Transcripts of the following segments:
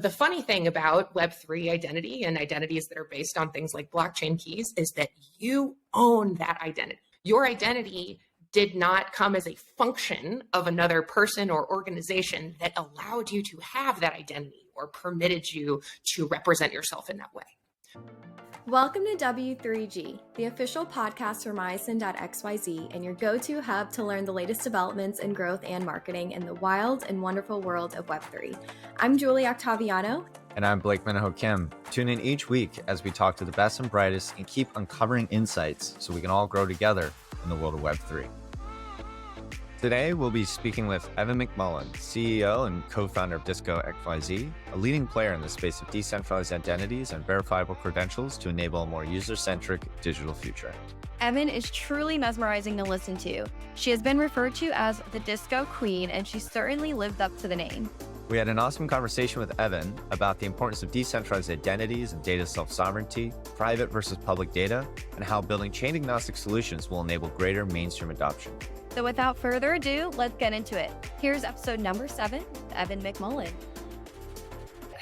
The funny thing about Web3 identity and identities that are based on things like blockchain keys is that you own that identity. Your identity did not come as a function of another person or organization that allowed you to have that identity or permitted you to represent yourself in that way. Welcome to W3G, the official podcast for chain-agnostic and your go-to hub to learn the latest developments in growth and marketing in the wild and wonderful world of Web3. I'm Julie Octaviano. And I'm Blake Minaho Kim. Tune in each week as we talk to the best and brightest and keep uncovering insights so we can all grow together in the world of Web3. Today, we'll be speaking with Evin McMullen, CEO and co-founder of Disco.xyz, a leading player in the space of decentralized identities and verifiable credentials to enable a more user-centric digital future. Evin is truly mesmerizing to listen to. She has been referred to as the Disco Queen, and she certainly lived up to the name. We had an awesome conversation with Evin about the importance of decentralized identities and data self-sovereignty, private versus public data, and how building chain-agnostic solutions will enable greater mainstream adoption. So without further ado, let's get into it. Here's episode number 7 with Evin McMullen.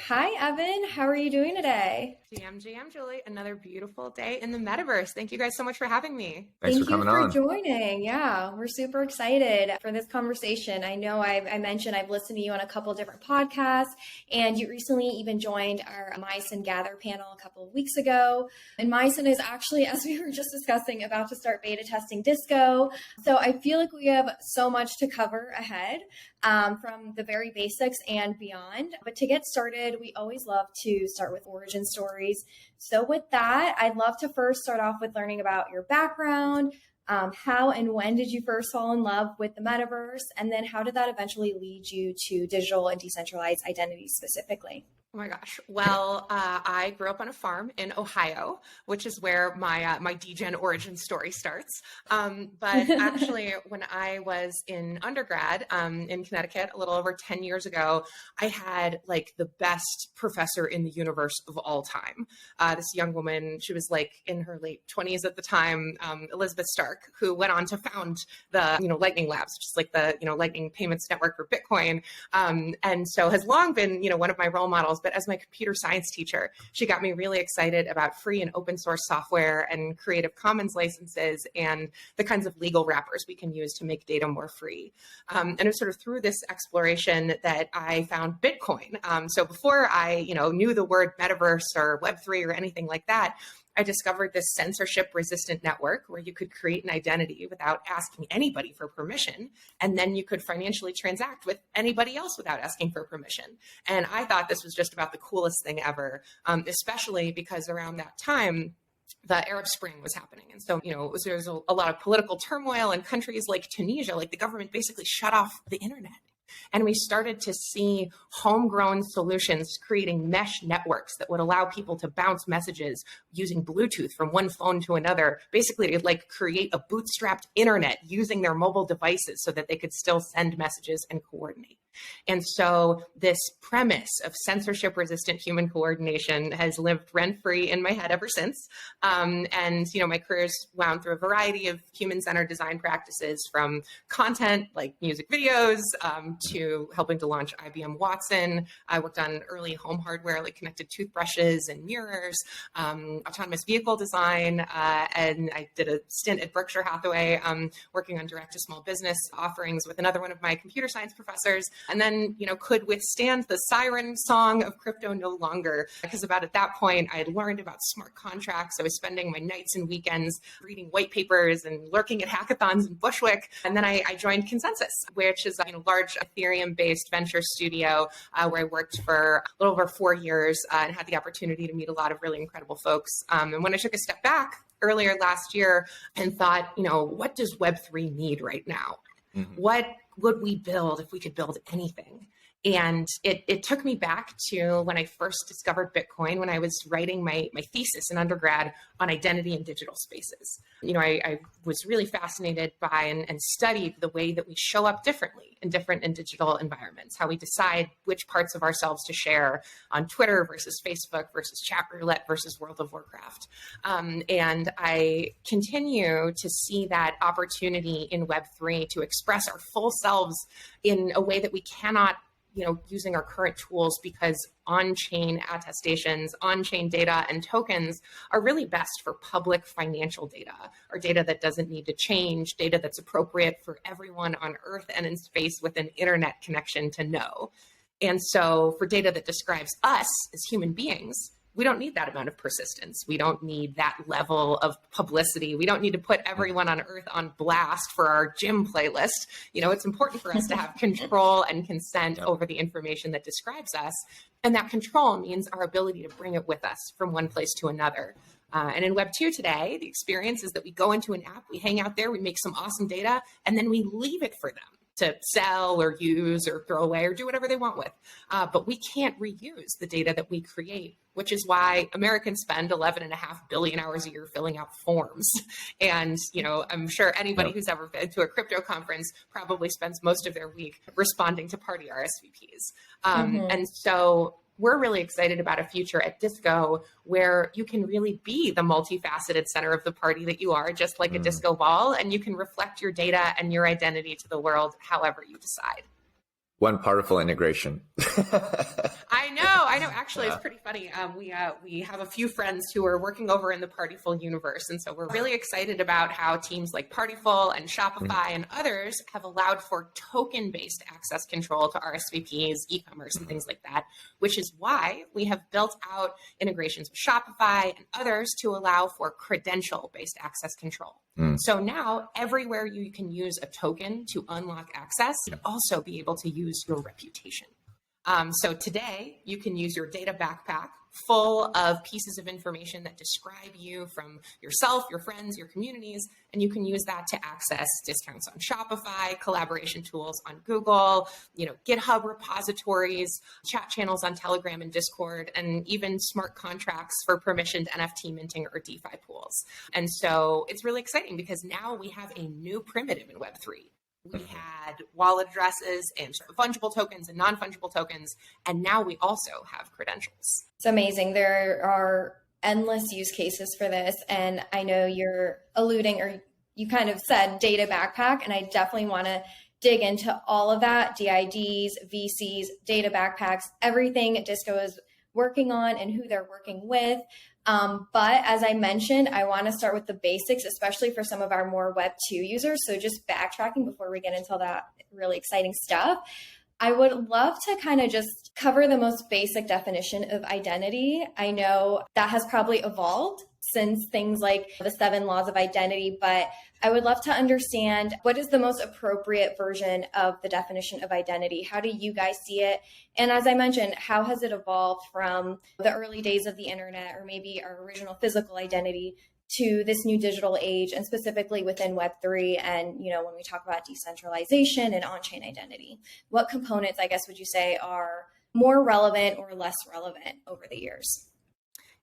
Hi, Evin. How are you doing today? GM, Julie. Another beautiful day in the metaverse. Thank you guys so much for having me. Thanks for coming on. Thank you for joining. Yeah, we're super excited for this conversation. I know I mentioned I've listened to you on a couple different podcasts, and you recently even joined our Myson Gather panel a couple of weeks ago. And Myson is actually, as we were just discussing, about to start beta testing Disco. So I feel like we have so much to cover ahead. From the very basics and beyond. But to get started, we always love to start with origin stories. So with that, I'd love to first start off with learning about your background. How and when did you first fall in love with the metaverse? And then how did that eventually lead you to digital and decentralized identities specifically? Oh my gosh. Well, I grew up on a farm in Ohio, which is where my DGen origin story starts. But actually, when I was in undergrad in Connecticut, a little over 10 years ago, I had like the best professor in the universe of all time. This young woman, she was like in her late 20s at the time, Elizabeth Stark, who went on to found the Lightning Labs, just like the Lightning Payments Network for Bitcoin, and so has long been one of my role models. But as my computer science teacher, she got me really excited about free and open source software and Creative Commons licenses and the kinds of legal wrappers we can use to make data more free. And it was sort of through this exploration that I found Bitcoin. So before I knew the word metaverse or Web3 or anything like that, I discovered this censorship-resistant network where you could create an identity without asking anybody for permission, and then you could financially transact with anybody else without asking for permission. And I thought this was just about the coolest thing ever, especially because around that time, the Arab Spring was happening. And so, there was a lot of political turmoil in countries like Tunisia, like the government basically shut off the internet. And we started to see homegrown solutions creating mesh networks that would allow people to bounce messages using Bluetooth from one phone to another, basically to like create a bootstrapped internet using their mobile devices so that they could still send messages and coordinate. And so this premise of censorship-resistant human coordination has lived rent-free in my head ever since. And, my career's wound through a variety of human-centered design practices, from content like music videos to helping to launch IBM Watson. I worked on early home hardware like connected toothbrushes and mirrors, autonomous vehicle design, and I did a stint at Berkshire Hathaway working on direct-to-small business offerings with another one of my computer science professors. And then, could withstand the siren song of crypto no longer, because about at that point, I had learned about smart contracts. I was spending my nights and weekends reading white papers and lurking at hackathons in Bushwick. And then I joined Consensus, which is a large Ethereum-based venture studio where I worked for a little over 4 years and had the opportunity to meet a lot of really incredible folks. And when I took a step back earlier last year and thought, what does Web3 need right now? Mm-hmm. What would we build if we could build anything? And it took me back to when I first discovered Bitcoin, when I was writing my thesis in undergrad on identity in digital spaces. I was really fascinated by and studied the way that we show up differently in different and digital environments, how we decide which parts of ourselves to share on Twitter versus Facebook versus chat roulette versus World of Warcraft. And I continue to see that opportunity in Web3 to express our full selves in a way that we cannot using our current tools because on-chain attestations, on-chain data, and tokens are really best for public financial data, or data that doesn't need to change, data that's appropriate for everyone on Earth and in space with an internet connection to know. And so for data that describes us as human beings, we don't need that amount of persistence. We don't need that level of publicity. We don't need to put everyone on Earth on blast for our gym playlist. It's important for us to have control and consent over the information that describes us. And that control means our ability to bring it with us from one place to another. And in Web 2 today, the experience is that we go into an app, we hang out there, we make some awesome data, and then we leave it for them to sell or use or throw away or do whatever they want with. But we can't reuse the data that we create, which is why Americans spend 11.5 billion hours a year filling out forms. And, I'm sure anybody who's ever been to a crypto conference probably spends most of their week responding to party RSVPs. And so we're really excited about a future at Disco where you can really be the multifaceted center of the party that you are, just like a disco ball, and you can reflect your data and your identity to the world however you decide. One powerful integration. I know. Actually, it's pretty funny. We have a few friends who are working over in the Partyful universe. And so we're really excited about how teams like Partyful and Shopify and others have allowed for token-based access control to RSVPs, e-commerce, and things like that, which is why we have built out integrations with Shopify and others to allow for credential-based access control. So now everywhere you can use a token to unlock access, you can also be able to use your reputation. So today you can use your data backpack full of pieces of information that describe you from yourself, your friends, your communities, and you can use that to access discounts on Shopify, collaboration tools on Google, GitHub repositories, chat channels on Telegram and Discord, and even smart contracts for permissioned NFT minting or DeFi pools. And so it's really exciting because now we have a new primitive in Web3. We had wallet addresses and fungible tokens and non-fungible tokens, and now we also have credentials. It's amazing. There are endless use cases for this, and I know you're alluding, or you kind of said data backpack, and I definitely want to dig into all of that, DIDs, VCs, data backpacks, everything Disco is working on and who they're working with. But as I mentioned, I want to start with the basics, especially for some of our more Web 2 users. So just backtracking before we get into that really exciting stuff, I would love to kind of just cover the most basic definition of identity. I know that has probably evolved since things like the 7 laws of identity, but I would love to understand what is the most appropriate version of the definition of identity? How do you guys see it? And as I mentioned, how has it evolved from the early days of the internet, or maybe our original physical identity, to this new digital age, and specifically within Web3 and, when we talk about decentralization and on-chain identity? What components, I guess, would you say are more relevant or less relevant over the years?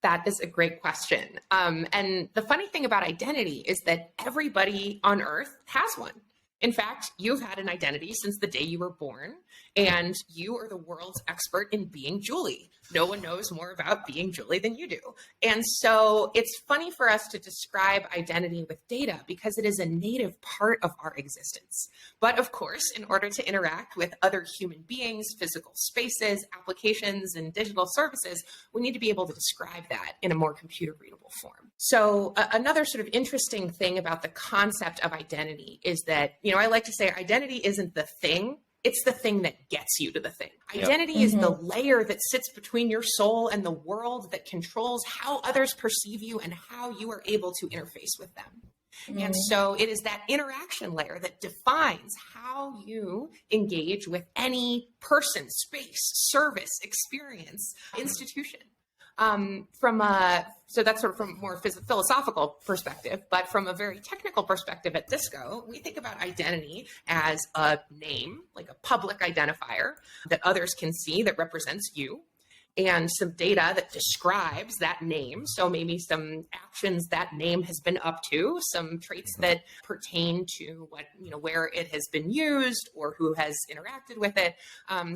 That is a great question. And the funny thing about identity is that everybody on Earth has one. In fact, you've had an identity since the day you were born, and you are the world's expert in being Julie. No one knows more about being Julie than you do. And so it's funny for us to describe identity with data because it is a native part of our existence. But of course, in order to interact with other human beings, physical spaces, applications, and digital services, we need to be able to describe that in a more computer readable form. So another sort of interesting thing about the concept of identity is that, I like to say identity isn't the thing. It's the thing that gets you to the thing. Identity is the layer that sits between your soul and the world, that controls how others perceive you and how you are able to interface with them. And so it is that interaction layer that defines how you engage with any person, space, service, experience, institution. So that's sort of from a more philosophical perspective, but from a very technical perspective at Disco, we think about identity as a name, like a public identifier that others can see that represents you. and some data that describes that name. So maybe some actions that name has been up to, some traits that pertain to what, where it has been used or who has interacted with it.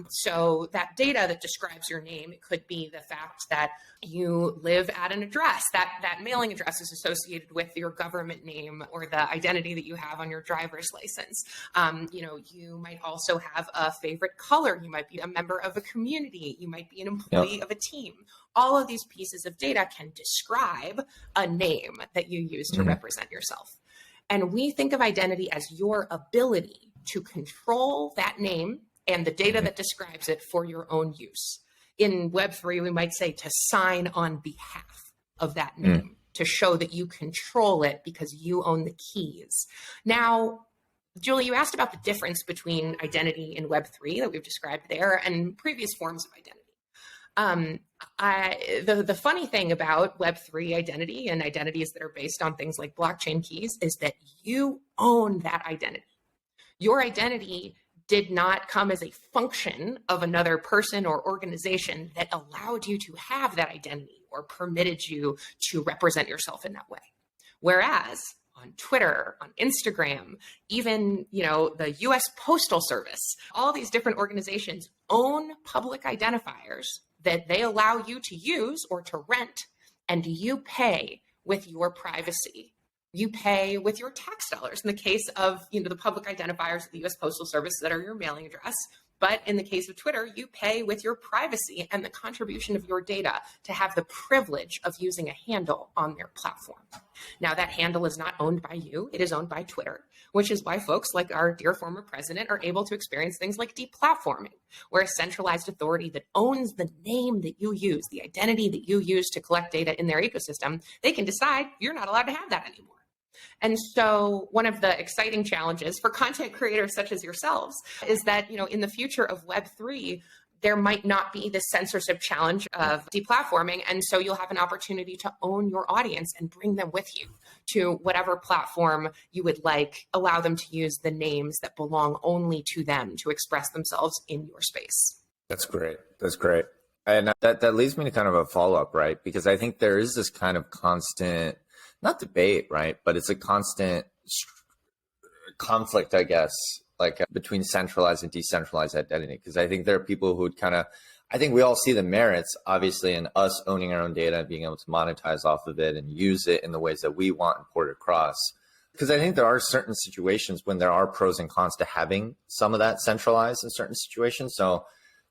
So that data that describes your name, it could be the fact that you live at an address, that mailing address is associated with your government name or the identity that you have on your driver's license. You might also have a favorite color. You might be a member of a community. You might be an employee of a team. All of these pieces of data can describe a name that you use to represent yourself. And we think of identity as your ability to control that name and the data that describes it for your own use. In Web3, we might say to sign on behalf of that name, to show that you control it because you own the keys. Now, Julie, you asked about the difference between identity in Web3 that we've described there and previous forms of identity. The funny thing about Web3 identity and identities that are based on things like blockchain keys is that you own that identity. Your identity did not come as a function of another person or organization that allowed you to have that identity or permitted you to represent yourself in that way. Whereas on Twitter, on Instagram, even, the US Postal Service, all these different organizations own public identifiers that they allow you to use or to rent, and you pay with your privacy. You pay with your tax dollars in the case of, the public identifiers of the US Postal Service that are your mailing address. But in the case of Twitter, you pay with your privacy and the contribution of your data to have the privilege of using a handle on their platform. Now, that handle is not owned by you. It is owned by Twitter, which is why folks like our dear former president are able to experience things like deplatforming, where a centralized authority that owns the name that you use, the identity that you use to collect data in their ecosystem, they can decide you're not allowed to have that anymore. And so one of the exciting challenges for content creators such as yourselves is that, in the future of Web3, there might not be the censorship challenge of deplatforming. And so you'll have an opportunity to own your audience and bring them with you to whatever platform you would like, allow them to use the names that belong only to them to express themselves in your space. That's great. That's great. And that leads me to kind of a follow-up, right? Because I think there is this kind of constant, not debate, right? But it's a constant conflict, I guess, like between centralized and decentralized identity. Because I think there are people who would I think we all see the merits, obviously, in us owning our own data and being able to monetize off of it and use it in the ways that we want and port it across. Because I think there are certain situations when there are pros and cons to having some of that centralized in certain situations. So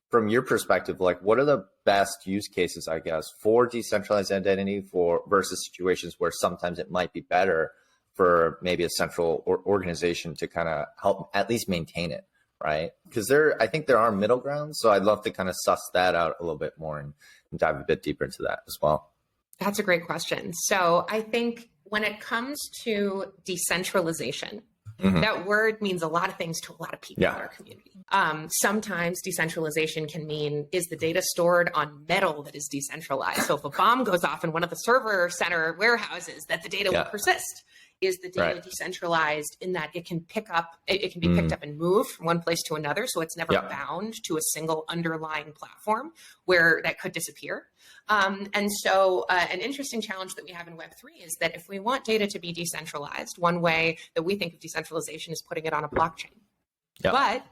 from your perspective, like what are the best use cases, I guess, for decentralized identity versus situations where sometimes it might be better for maybe a central organization to kind of help at least maintain it, right? Because I think there are middle grounds. So I'd love to kind of suss that out a little bit more and dive a bit deeper into that as well. That's a great question. So I think when it comes to decentralization, that word means a lot of things to a lot of people in our community. Sometimes decentralization can mean, is the data stored on metal that is decentralized? So if a bomb goes off in one of the server center warehouses, that the data will persist. Is the data decentralized in that it can be picked up and moved from one place to another, so it's never bound to a single underlying platform where that could disappear? And so an interesting challenge that we have in Web3 is that if we want data to be decentralized, one way that we think of decentralization is putting it on a blockchain. But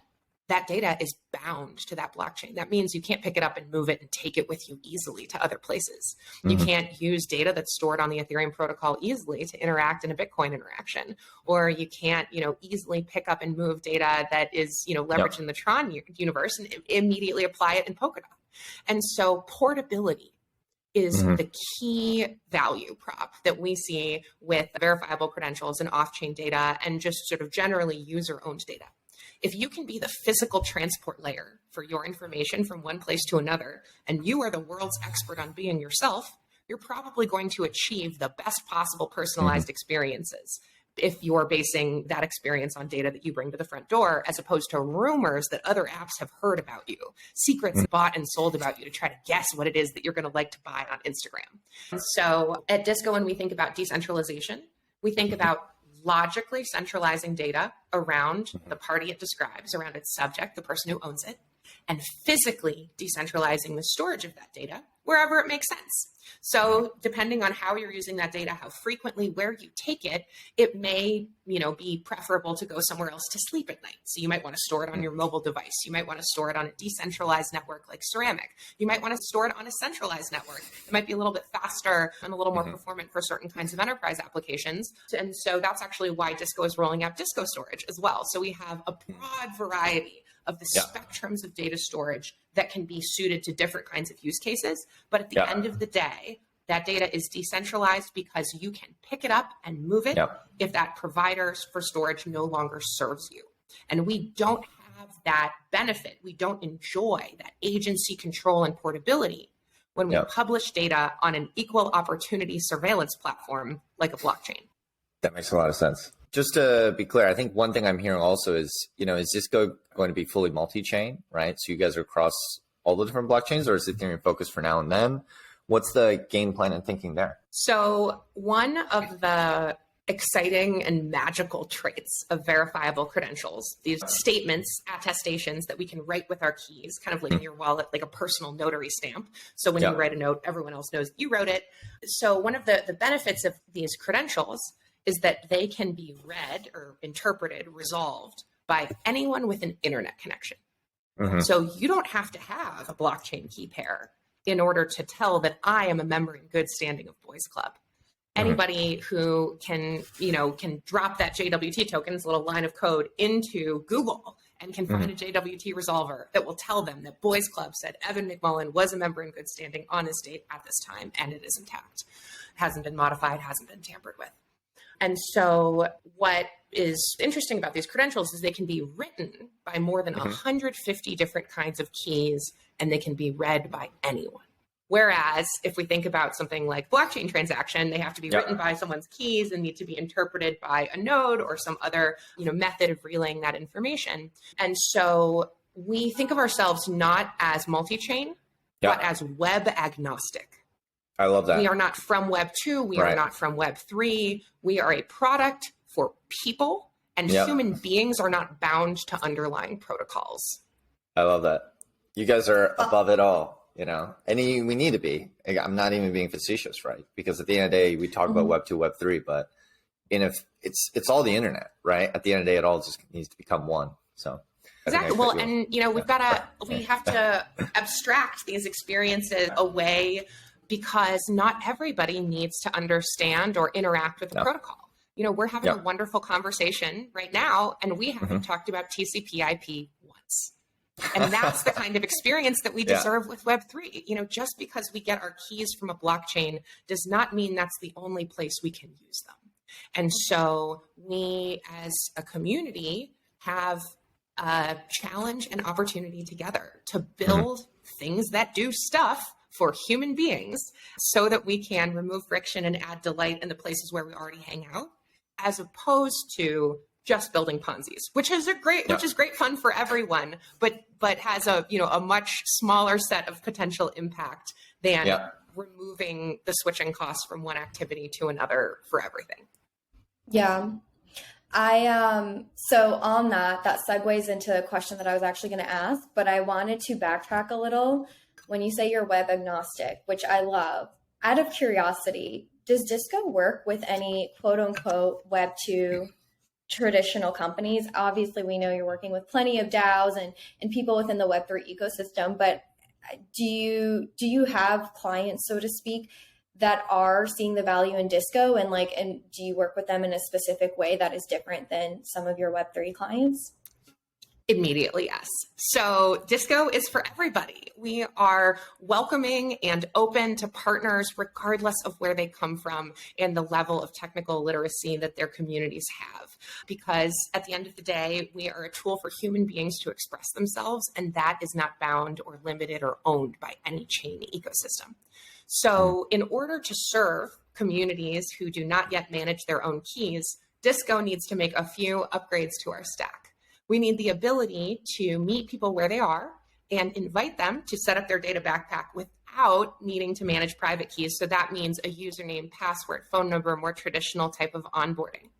that data is bound to that blockchain. That means you can't pick it up and move it and take it with you easily to other places. You can't use data that's stored on the Ethereum protocol easily to interact in a Bitcoin interaction, or you can't, easily pick up and move data that is, leveraged in the Tron universe and immediately apply it in Polkadot. And so portability is the key value prop that we see with verifiable credentials and off-chain data and just sort of generally user-owned data. If you can be the physical transport layer for your information from one place to another, and you are the world's expert on being yourself, you're probably going to achieve the best possible personalized experiences if you're basing that experience on data that you bring to the front door, as opposed to rumors that other apps have heard about you, secrets bought and sold about you to try to guess what it is that you're going to like to buy on Instagram. And so at Disco, when we think about decentralization, we think about logically centralizing data around the party it describes, around its subject, the person who owns it, and physically decentralizing the storage of that data wherever it makes sense. So depending on how you're using that data, how frequently, where you take it, it may, be preferable to go somewhere else to sleep at night. So you might want to store it on your mobile device. You might want to store it on a decentralized network like Ceramic. You might want to store it on a centralized network. It might be a little bit faster and a little more performant for certain kinds of enterprise applications. And so that's actually why Disco is rolling out Disco storage as well. So we have a broad variety of the spectrums of data storage that can be suited to different kinds of use cases. But at the end of the day, that data is decentralized because you can pick it up and move it if that provider for storage no longer serves you. And we don't have that benefit. We don't enjoy that agency control and portability when we publish data on an equal opportunity surveillance platform like a blockchain. That makes a lot of sense. Just to be clear, I think one thing I'm hearing also is, is Disco going to be fully multi-chain, right? So you guys are across all the different blockchains, or is Ethereum focused for now and then? What's the game plan and thinking there? So one of the exciting and magical traits of verifiable credentials, these statements, attestations that we can write with our keys, kind of like in your wallet, like a personal notary stamp. So when you write a note, everyone else knows you wrote it. So one of the benefits of these credentials is that they can be read or interpreted, resolved by anyone with an internet connection. So you don't have to have a blockchain key pair in order to tell that I am a member in good standing of Boys Club. Anybody who can drop that JWT token, this little line of code, into Google and can find a JWT resolver that will tell them that Boys Club said Evin McMullen was a member in good standing on this date at this time, and it is intact. Hasn't been modified, hasn't been tampered with. And so what is interesting about these credentials is they can be written by more than 150 different kinds of keys, and they can be read by anyone. Whereas if we think about something like blockchain transaction, they have to be written by someone's keys and need to be interpreted by a node or some other method of relaying that information. And so we think of ourselves not as multi-chain, but as web agnostic. I love that. We are not from Web 2. We are not from Web 3. We are a product for people, and human beings are not bound to underlying protocols. I love that. You guys are above it all, and we need to be. I'm not even being facetious, right? Because at the end of the day, we talk about Web 2, Web 3, but if it's all the internet, right? At the end of the day, it all just needs to become one. So exactly. Well, and we have to abstract these experiences away, because not everybody needs to understand or interact with the protocol. We're having a wonderful conversation right now, and we haven't talked about TCP/IP once. And that's the kind of experience that we deserve with Web3. Just because we get our keys from a blockchain does not mean that's the only place we can use them. And so we, as a community, have a challenge and opportunity together to build things that do stuff for human beings so that we can remove friction and add delight in the places where we already hang out, as opposed to just building Ponzi's, which is great fun for everyone, but has a much smaller set of potential impact than removing the switching costs from one activity to another for everything. Yeah. So on that segues into a question that I was actually going to ask, but I wanted to backtrack a little. When you say you're web agnostic, which I love, out of curiosity, does Disco work with any quote unquote Web 2 traditional companies? Obviously, we know you're working with plenty of DAOs and people within the Web 3 ecosystem, but do you have clients, so to speak, that are seeing the value in Disco, and do you work with them in a specific way that is different than some of your Web 3 clients? Immediately, yes. So Disco is for everybody. We are welcoming and open to partners regardless of where they come from and the level of technical literacy that their communities have. Because at the end of the day, we are a tool for human beings to express themselves, and that is not bound or limited or owned by any chain ecosystem. So in order to serve communities who do not yet manage their own keys, Disco needs to make a few upgrades to our stack. We need the ability to meet people where they are and invite them to set up their data backpack without needing to manage private keys. So that means a username, password, phone number, more traditional type of onboarding.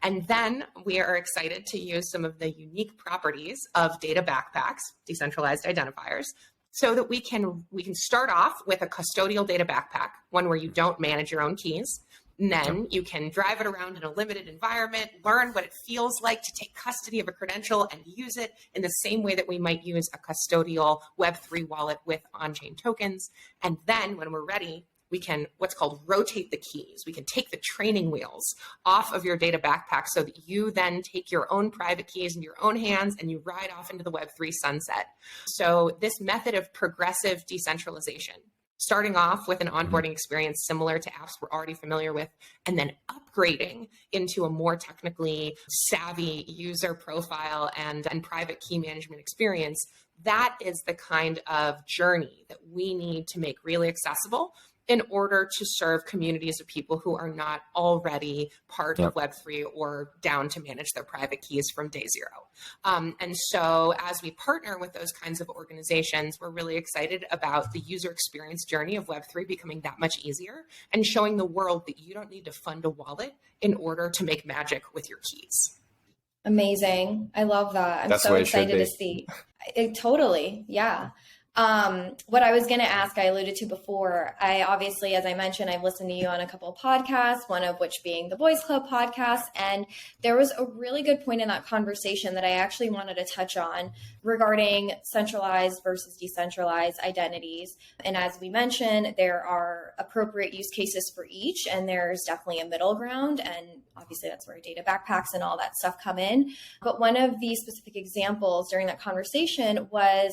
And then we are excited to use some of the unique properties of data backpacks, decentralized identifiers, so that we can start off with a custodial data backpack, one where you don't manage your own keys. And then you can drive it around in a limited environment, learn what it feels like to take custody of a credential and use it in the same way that we might use a custodial Web3 wallet with on-chain tokens. And then when we're ready, we can what's called rotate the keys. We can take the training wheels off of your data backpack so that you then take your own private keys in your own hands and you ride off into the Web3 sunset. So this method of progressive decentralization, starting off with an onboarding experience similar to apps we're already familiar with, and then upgrading into a more technically savvy user profile and private key management experience, that is the kind of journey that we need to make really accessible in order to serve communities of people who are not already part of Web3 or down to manage their private keys from day zero. And so as we partner with those kinds of organizations, we're really excited about the user experience journey of Web3 becoming that much easier and showing the world that you don't need to fund a wallet in order to make magic with your keys. Amazing. I love that. I'm so excited to see. Totally. Yeah. What I was going to ask, I alluded to before, I obviously, as I mentioned, I've listened to you on a couple of podcasts, one of which being the Boys Club podcast. And there was a really good point in that conversation that I actually wanted to touch on regarding centralized versus decentralized identities. And as we mentioned, there are appropriate use cases for each, and there's definitely a middle ground. And obviously that's where data backpacks and all that stuff come in. But one of the specific examples during that conversation was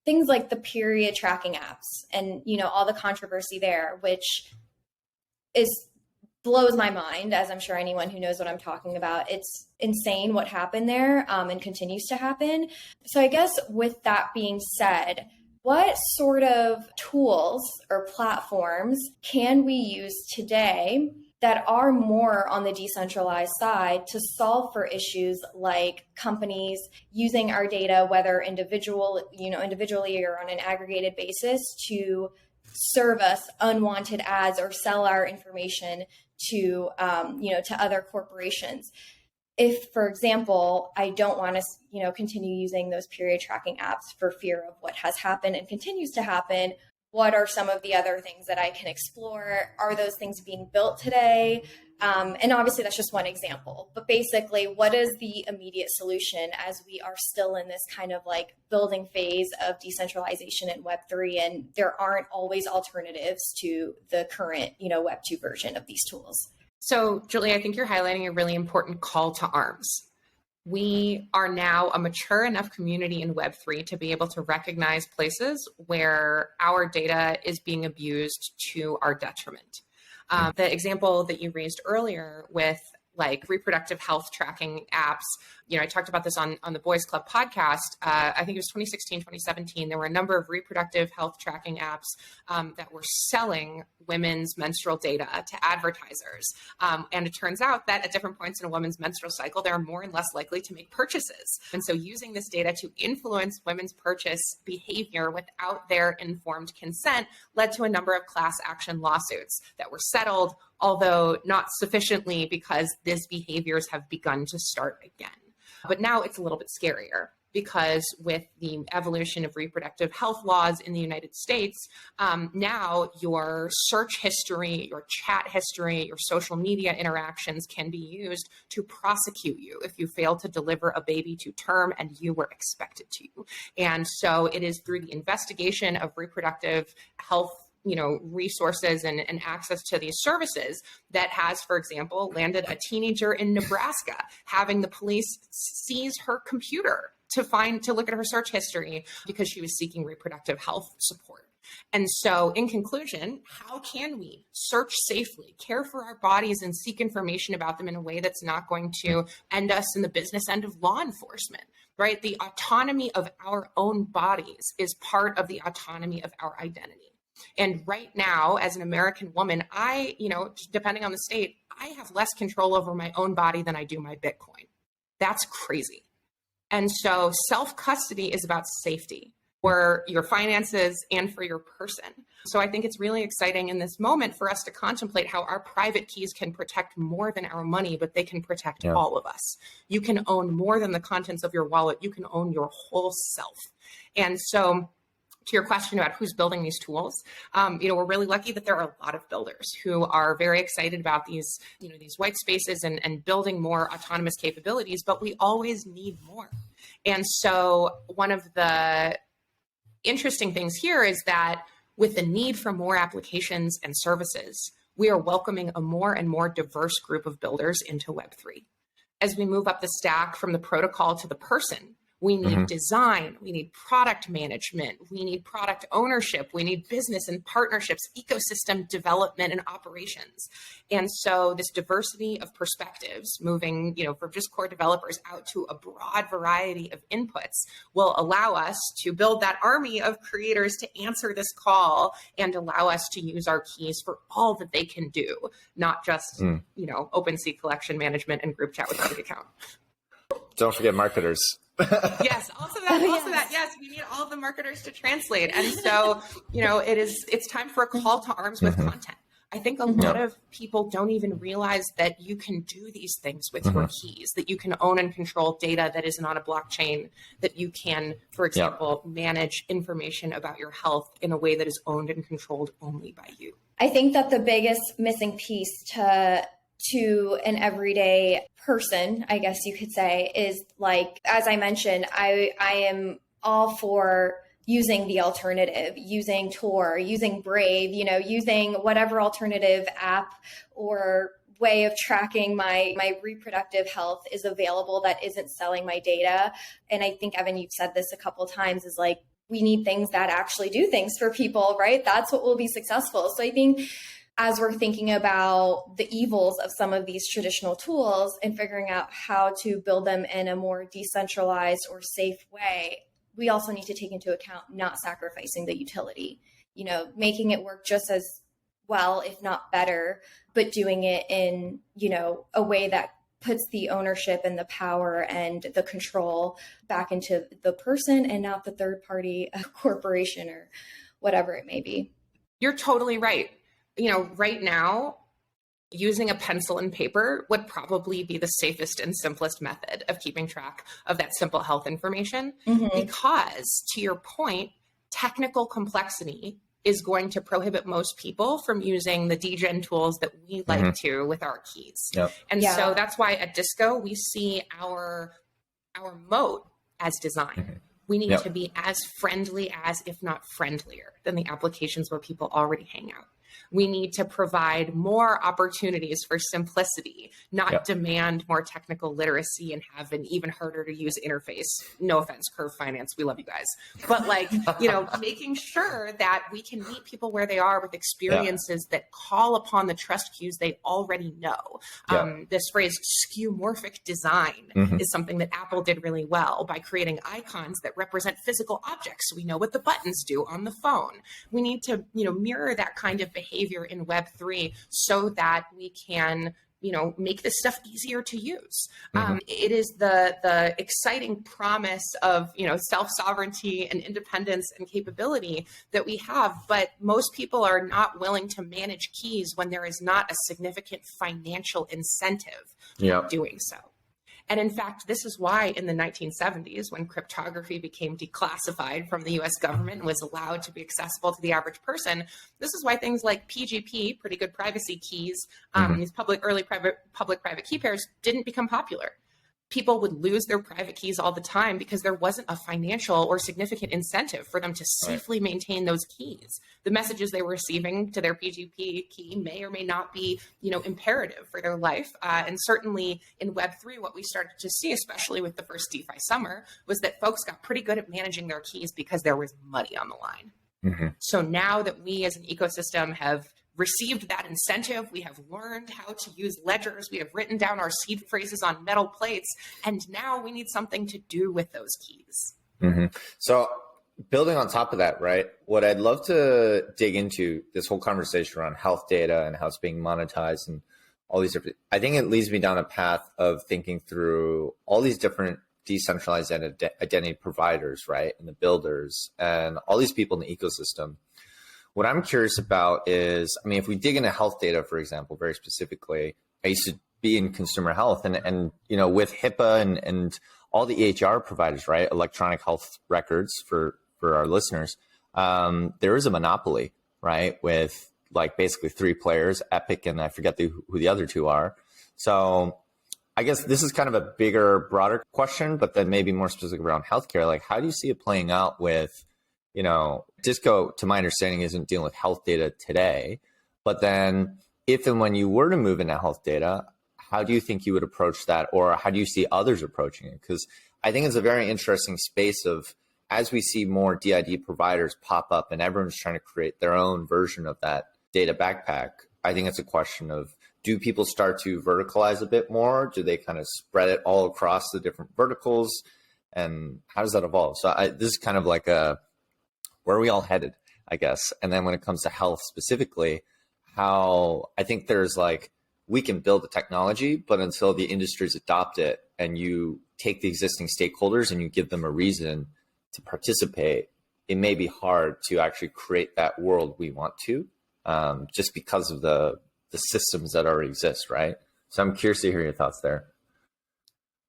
things like the period tracking apps and, all the controversy there, which blows my mind, as I'm sure anyone who knows what I'm talking about. It's insane what happened there and continues to happen. So I guess with that being said, what sort of tools or platforms can we use today that are more on the decentralized side to solve for issues like companies using our data, whether individually or on an aggregated basis, to serve us unwanted ads or sell our information to other corporations? If, for example, I don't want to, continue using those period tracking apps for fear of what has happened and continues to happen, what are some of the other things that I can explore? Are those things being built today? And obviously that's just one example, but basically what is the immediate solution as we are still in this kind of like building phase of decentralization in Web3, and there aren't always alternatives to the current, Web2 version of these tools? So Julie, I think you're highlighting a really important call to arms. We are now a mature enough community in Web3 to be able to recognize places where our data is being abused to our detriment. The example that you raised earlier with like reproductive health tracking apps, I talked about this on the Boys Club podcast. I think it was 2016, 2017. There were a number of reproductive health tracking apps that were selling women's menstrual data to advertisers. And it turns out that at different points in a woman's menstrual cycle, they're more and less likely to make purchases. And so using this data to influence women's purchase behavior without their informed consent led to a number of class action lawsuits that were settled, although not sufficiently because these behaviors have begun to start again. But now it's a little bit scarier because with the evolution of reproductive health laws in the United States, now your search history, your chat history, your social media interactions can be used to prosecute you if you fail to deliver a baby to term and you were expected to. And so it is through the investigation of reproductive health resources and access to these services that has, for example, landed a teenager in Nebraska having the police seize her computer to look at her search history because she was seeking reproductive health support. And so in conclusion, how can we search safely, care for our bodies, and seek information about them in a way that's not going to end us in the business end of law enforcement, right? The autonomy of our own bodies is part of the autonomy of our identity. And right now, as an American woman, I, depending on the state, I have less control over my own body than I do my Bitcoin. That's crazy. And so self-custody is about safety. for your finances and for your person. So I think it's really exciting in this moment for us to contemplate how our private keys can protect more than our money, but they can protect all of us. You can own more than the contents of your wallet. You can own your whole self. And so to your question about who's building these tools, we're really lucky that there are a lot of builders who are very excited about these white spaces and building more autonomous capabilities, but we always need more. And so one of the interesting things here is that with the need for more applications and services, we are welcoming a more and more diverse group of builders into Web3. As we move up the stack from the protocol to the person, we need design, we need product management, we need product ownership, we need business and partnerships, ecosystem development and operations. And so this diversity of perspectives, moving, from just core developers out to a broad variety of inputs, will allow us to build that army of creators to answer this call and allow us to use our keys for all that they can do, not just, OpenSea collection management and group chat with a big account. Don't forget marketers. Yes, also that, yes, we need all of the marketers to translate. And so, it's time for a call to arms with content. I think a lot of people don't even realize that you can do these things with your keys, that you can own and control data that isn't on a blockchain, that you can, for example, manage information about your health in a way that is owned and controlled only by you. I think that the biggest missing piece to an everyday person, I guess you could say, is like, as I mentioned, I am all for using the alternative, using Tor, using Brave, using whatever alternative app or way of tracking my reproductive health is available that isn't selling my data. And I think, Evin, you've said this a couple of times, is like, we need things that actually do things for people, right? That's what will be successful. So I think as we're thinking about the evils of some of these traditional tools and figuring out how to build them in a more decentralized or safe way, we also need to take into account not sacrificing the utility, making it work just as well, if not better, but doing it in, a way that puts the ownership and the power and the control back into the person and not the third party corporation or whatever it may be. You're totally right. Right now, using a pencil and paper would probably be the safest and simplest method of keeping track of that simple health information, because, to your point, technical complexity is going to prohibit most people from using the degen tools that we like to with our keys. And so that's why at Disco, we see our moat as design. We need to be as friendly as, if not friendlier, than the applications where people already hang out. We need to provide more opportunities for simplicity, not demand more technical literacy and have an even harder to use interface. No offense, Curve Finance, we love you guys. But making sure that we can meet people where they are with experiences that call upon the trust cues they already know. This phrase skeuomorphic design is something that Apple did really well by creating icons that represent physical objects. So we know what the buttons do on the phone. We need to, mirror that kind of behavior in Web3 so that we can, make this stuff easier to use. It is the exciting promise of, self-sovereignty and independence and capability that we have, but most people are not willing to manage keys when there is not a significant financial incentive for doing so. And in fact, this is why in the 1970s, when cryptography became declassified from the US government and was allowed to be accessible to the average person, this is why things like PGP, pretty good privacy keys, these early public-private key pairs didn't become popular. People would lose their private keys all the time because there wasn't a financial or significant incentive for them to safely maintain those keys. The messages they were receiving to their PGP key may or may not be, imperative for their life. And certainly in Web3, what we started to see, especially with the first DeFi summer, was that folks got pretty good at managing their keys because there was money on the line. So now that we as an ecosystem have received that incentive, we have learned how to use ledgers, we have written down our seed phrases on metal plates, and now we need something to do with those keys. So building on top of that, right, what I'd love to dig into this whole conversation around health data and how it's being monetized and all these different, I think it leads me down a path of thinking through all these different decentralized identity providers, right? And the builders and all these people in the ecosystem. What I'm curious about is, I mean, if we dig into health data, for example, very specifically, I used to be in consumer health and you know, with HIPAA and all the EHR providers, right? Electronic health records for our listeners. There is a monopoly, right? With like basically 3 players, Epic, and I forget who the other 2 are. So I guess this is kind of a bigger, broader question, but then maybe more specific around healthcare. Like, how do you see it playing out with, you know, Disco, to my understanding, isn't dealing with health data today, but then if and when you were to move into health data, how do you think you would approach that? Or how do you see others approaching it? Because I think it's a very interesting space of, as we see more DID providers pop up and everyone's trying to create their own version of that data backpack, I think it's a question of, do people start to verticalize a bit more? Do they kind of spread it all across the different verticals? And how does that evolve? So this is kind of like where are we all headed, I guess? And then when it comes to health specifically, how I think there's like, we can build the technology, but until the industries adopt it and you take the existing stakeholders and you give them a reason to participate, it may be hard to actually create that world we want to, just because of the systems that already exist, right? So I'm curious to hear your thoughts there.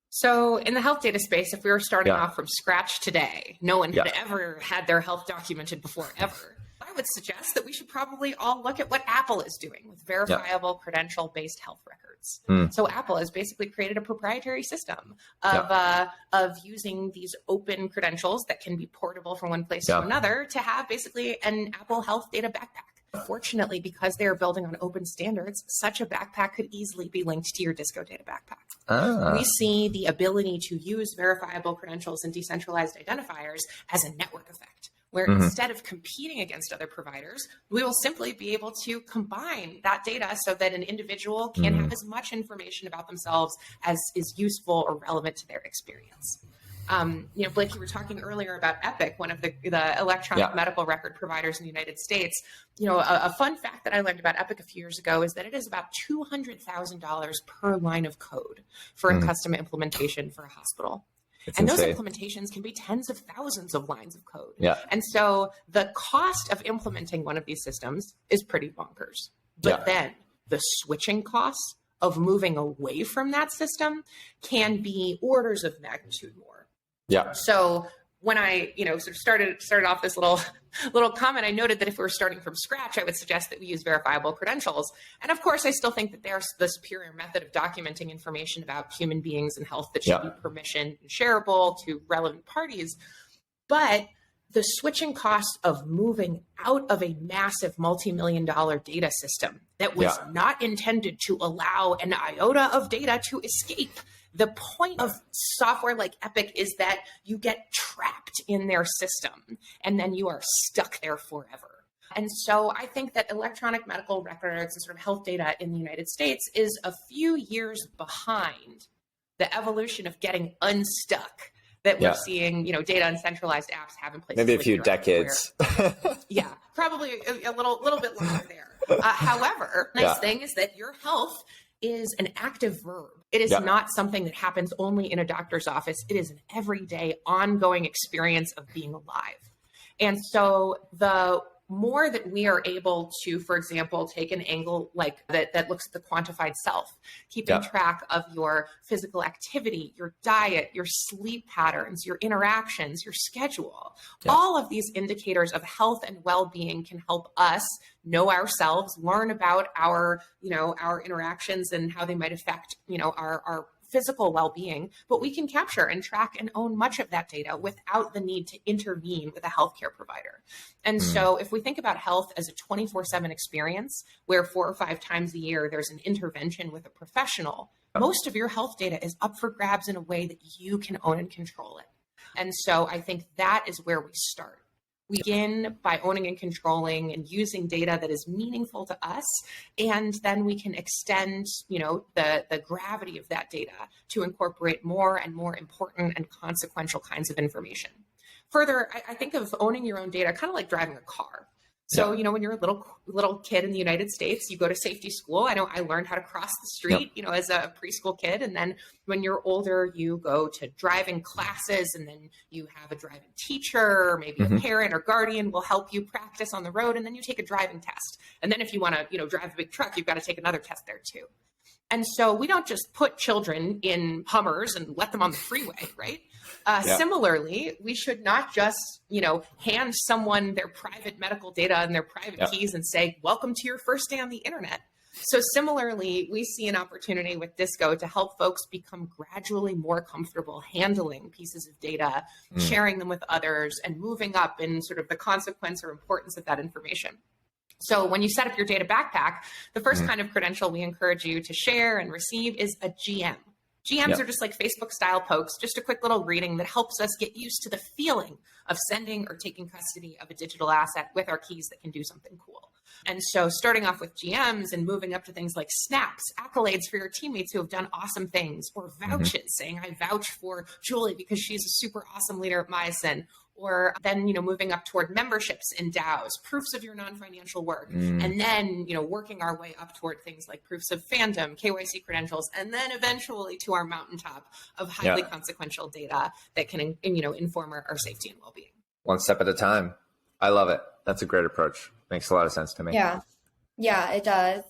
So in the health data space, if we were starting off from scratch today, no one had ever had their health documented before, ever. I would suggest that we should probably all look at what Apple is doing with verifiable credential-based health records. So Apple has basically created a proprietary system of using these open credentials that can be portable from one place to another to have basically an Apple Health data backpack. Fortunately, because they are building on open standards, such a backpack could easily be linked to your Disco data backpack. We see the ability to use verifiable credentials and decentralized identifiers as a network effect, where instead of competing against other providers, we will simply be able to combine that data so that an individual can have as much information about themselves as is useful or relevant to their experience. You know, Blake, you were talking earlier about Epic, one of the electronic medical record providers in the United States. You know, a fun fact that I learned about Epic a few years ago is that it is about $200,000 per line of code for a custom implementation for a hospital. And those implementations can be tens of thousands of lines of code. And so the cost of implementing one of these systems is pretty bonkers. But then the switching costs of moving away from that system can be orders of magnitude more. So when I, you know, sort of started off this little comment, I noted that if we were starting from scratch, I would suggest that we use verifiable credentials. And of course, I still think that there's the superior method of documenting information about human beings and health that should be permissioned and shareable to relevant parties. But the switching cost of moving out of a massive multi-million-dollar data system that was not intended to allow an iota of data to escape. The point of software like Epic is that you get trapped in their system and then you are stuck there forever. And so I think that electronic medical records and sort of health data in the United States is a few years behind the evolution of getting unstuck that we're seeing, you know, data and centralized apps have in place. Maybe a few decades. Probably a little bit longer there. However, nice thing is that your health is an active verb. It is not something that happens only in a doctor's office. It is an everyday, ongoing experience of being alive. And so the more that we are able to, for example, take an angle like that looks at the quantified self, keeping track of your physical activity, your diet, your sleep patterns, your interactions, your schedule, all of these indicators of health and well-being can help us know ourselves, learn about our, you know, our interactions and how they might affect, you know, our physical well-being, but we can capture and track and own much of that data without the need to intervene with a healthcare provider. And so if we think about health as a 24/7 experience where 4 or 5 times a year there's an intervention with a professional, most of your health data is up for grabs in a way that you can own and control it. And so I think that is where we start. We begin by owning and controlling and using data that is meaningful to us, and then we can extend, you know, the gravity of that data to incorporate more and more important and consequential kinds of information. Further, I think of owning your own data kind of like driving a car. So, when you're a little kid in the United States, you go to safety school. I know I learned how to cross the street, as a preschool kid. And then when you're older, you go to driving classes, and then you have a driving teacher, or maybe a parent or guardian will help you practice on the road. And then you take a driving test. And then if you want to, drive a big truck, you've got to take another test there too. And so we don't just put children in Hummers and let them on the freeway, right? Similarly, we should not just, hand someone their private medical data and their private keys and say, welcome to your first day on the internet. So similarly, we see an opportunity with Disco to help folks become gradually more comfortable handling pieces of data, sharing them with others, and moving up in sort of the consequence or importance of that information. So when you set up your data backpack, the first kind of credential we encourage you to share and receive is a GM. GMs are just like Facebook style pokes, just a quick little greeting that helps us get used to the feeling of sending or taking custody of a digital asset with our keys that can do something cool. And so starting off with GMs and moving up to things like snaps, accolades for your teammates who have done awesome things, or vouches, saying I vouch for Julie because she's a super awesome leader at Myosin. Or then, moving up toward memberships in DAOs, proofs of your non-financial work, and then, working our way up toward things like proofs of fandom, KYC credentials, and then eventually to our mountaintop of highly consequential data that can, inform our safety and well-being. One step at a time. I love it. That's a great approach. Makes a lot of sense to me. Yeah, it does.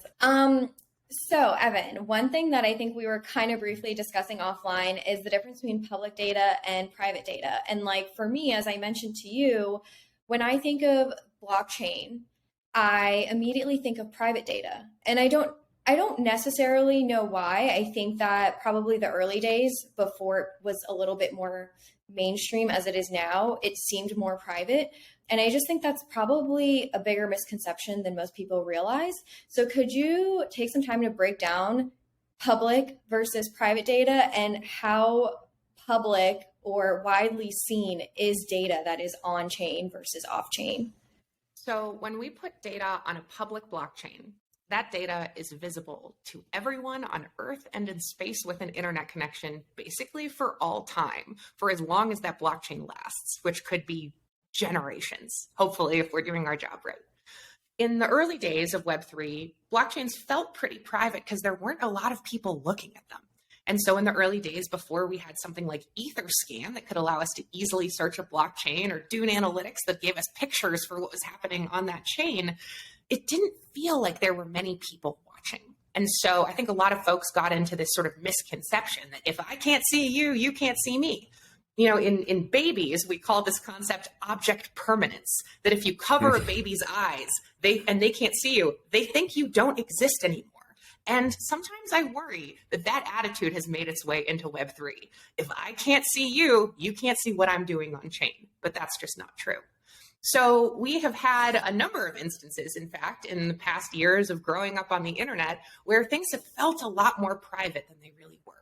So, Evan, one thing that I think we were kind of briefly discussing offline is the difference between public data and private data. And like for me, as I mentioned to you, when I think of blockchain, I immediately think of private data. And I don't necessarily know why. I think that probably the early days before it was a little bit more mainstream as it is now, it seemed more private. And I just think that's probably a bigger misconception than most people realize. So could you take some time to break down public versus private data and how public or widely seen is data that is on chain versus off chain? So when we put data on a public blockchain, that data is visible to everyone on Earth and in space with an internet connection, basically for all time, for as long as that blockchain lasts, which could be generations, hopefully, if we're doing our job right. In the early days of Web3, blockchains felt pretty private because there weren't a lot of people looking at them. And so in the early days, before we had something like Etherscan that could allow us to easily search a blockchain, or Dune Analytics that gave us pictures for what was happening on that chain, it didn't feel like there were many people watching. And so I think a lot of folks got into this sort of misconception that if I can't see you, you can't see me. In babies, we call this concept object permanence, that if you cover a baby's eyes they can't see you, they think you don't exist anymore. And sometimes I worry that attitude has made its way into Web3. If I can't see you, you can't see what I'm doing on chain, but that's just not true. So we have had a number of instances, in fact, in the past years of growing up on the internet, where things have felt a lot more private than they really were.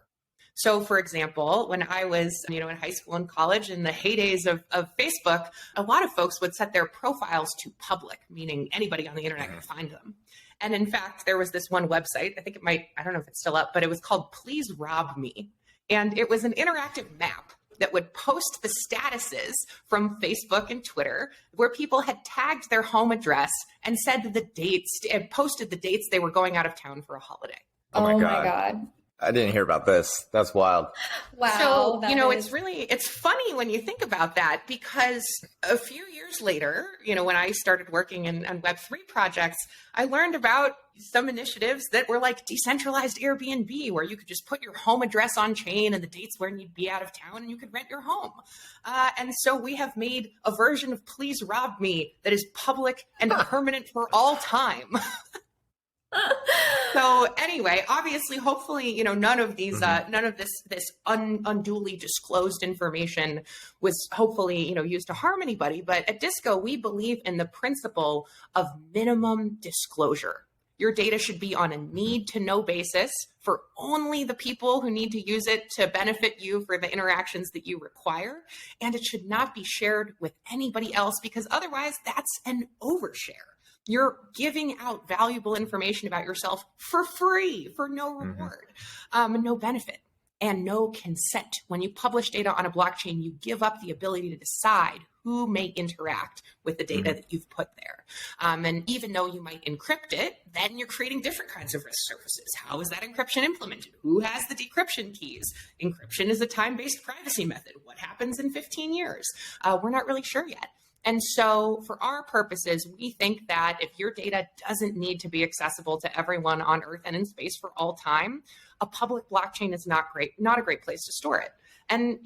So, for example, when I was, in high school and college, in the heydays of Facebook, a lot of folks would set their profiles to public, meaning anybody on the internet could find them. And in fact, there was this one website, I don't know if it's still up, but it was called Please Rob Me. And it was an interactive map that would post the statuses from Facebook and Twitter where people had tagged their home address and said the dates, and posted the dates they were going out of town for a holiday. Oh my God. I didn't hear about this. That's wild. Wow. So, it's funny when you think about that, because a few years later, when I started working on Web3 projects, I learned about some initiatives that were like Decentralized Airbnb, where you could just put your home address on chain and the dates when you'd be out of town and you could rent your home. And so we have made a version of Please Rob Me that is public and permanent for all time. So anyway, obviously, hopefully, none of these, none of this unduly disclosed information was hopefully, used to harm anybody. But at Disco, we believe in the principle of minimum disclosure. Your data should be on a need to know basis for only the people who need to use it to benefit you for the interactions that you require. And it should not be shared with anybody else, because otherwise that's an overshare. You're giving out valuable information about yourself for free, for no reward, and no benefit. and no consent. When you publish data on a blockchain, you give up the ability to decide who may interact with the data that you've put there. And even though you might encrypt it, then you're creating different kinds of risk surfaces. How is that encryption implemented? Who has the decryption keys? Encryption is a time-based privacy method. What happens in 15 years? We're not really sure yet. And so for our purposes, we think that if your data doesn't need to be accessible to everyone on Earth and in space for all time, a public blockchain is not a great place to store it. And,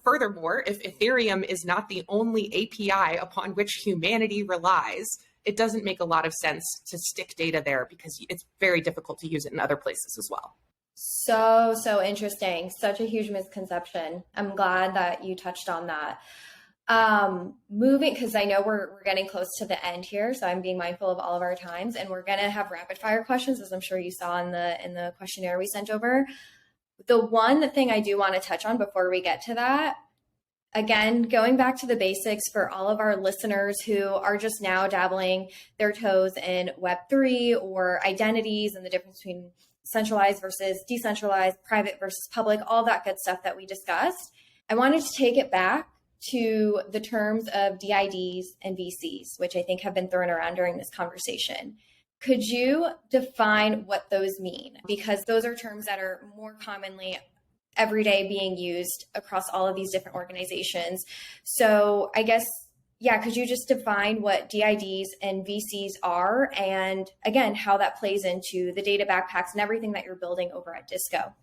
furthermore, if Ethereum is not the only API upon which humanity relies, it doesn't make a lot of sense to stick data there because it's very difficult to use it in other places as well. So interesting. Such a huge misconception. I'm glad that you touched on that. Moving, because I know we're getting close to the end here, so I'm being mindful of all of our times, and we're gonna have rapid fire questions, as I'm sure you saw in the questionnaire we sent over. The one thing I do want to touch on before we get to that, again, going back to the basics for all of our listeners who are just now dabbling their toes in Web3 or identities and the difference between centralized versus decentralized, private versus public, all that good stuff that we discussed. I wanted to take it back to the terms of DIDs and VCs, which I think have been thrown around during this conversation. Could you define what those mean? Because those are terms that are more commonly every day being used across all of these different organizations. So I guess, could you just define what DIDs and VCs are, and again, how that plays into the data backpacks and everything that you're building over at Disco?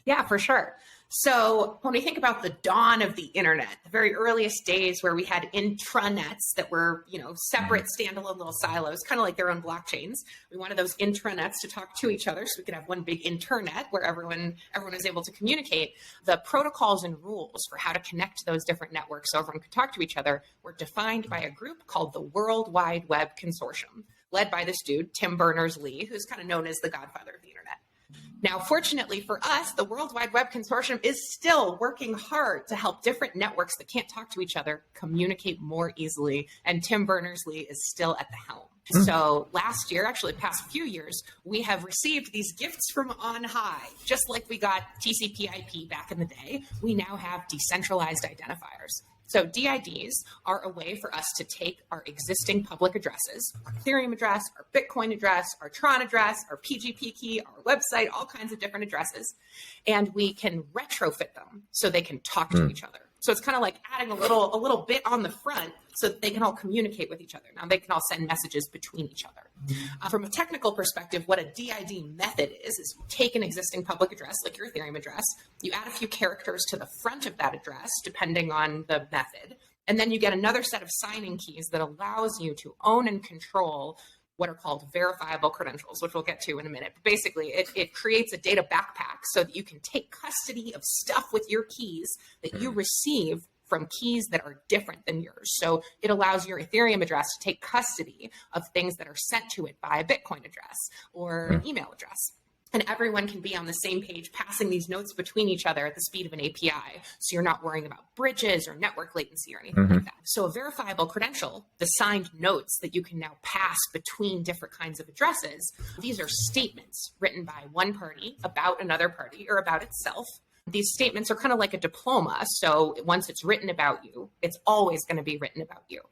Yeah, for sure. So when we think about the dawn of the internet, the very earliest days where we had intranets that were, separate standalone little silos, kind of like their own blockchains. We wanted those intranets to talk to each other so we could have one big internet where everyone is able to communicate. The protocols and rules for how to connect those different networks so everyone could talk to each other were defined by a group called the World Wide Web Consortium, led by this dude, Tim Berners-Lee, who's kind of known as the godfather of the internet. Now, fortunately for us, the World Wide Web Consortium is still working hard to help different networks that can't talk to each other communicate more easily, and Tim Berners-Lee is still at the helm. So last year, actually the past few years, we have received these gifts from on high. Just like we got TCP/IP back in the day, we now have decentralized identifiers. So DIDs are a way for us to take our existing public addresses, our Ethereum address, our Bitcoin address, our Tron address, our PGP key, our website, all kinds of different addresses, and we can retrofit them so they can talk to each other. So it's kind of like adding a little bit on the front so that they can all communicate with each other. Now they can all send messages between each other. From a technical perspective, what a DID method is you take an existing public address, like your Ethereum address, you add a few characters to the front of that address, depending on the method, and then you get another set of signing keys that allows you to own and control what are called verifiable credentials, which we'll get to in a minute. But basically, it creates a data backpack so that you can take custody of stuff with your keys that you receive from keys that are different than yours. So it allows your Ethereum address to take custody of things that are sent to it by a Bitcoin address or an email address. And everyone can be on the same page, passing these notes between each other at the speed of an API. So you're not worrying about bridges or network latency or anything like that. So a verifiable credential, the signed notes that you can now pass between different kinds of addresses, these are statements written by one party about another party or about itself. These statements are kind of like a diploma. So once it's written about you, it's always going to be written about you.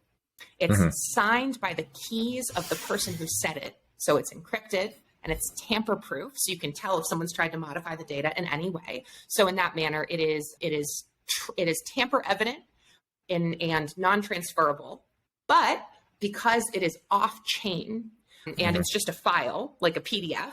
It's signed by the keys of the person who said it. So it's encrypted. And it's tamper-proof, so you can tell if someone's tried to modify the data in any way. So in that manner, it is tamper-evident and non-transferable. But because it is off-chain and it's just a file, like a PDF,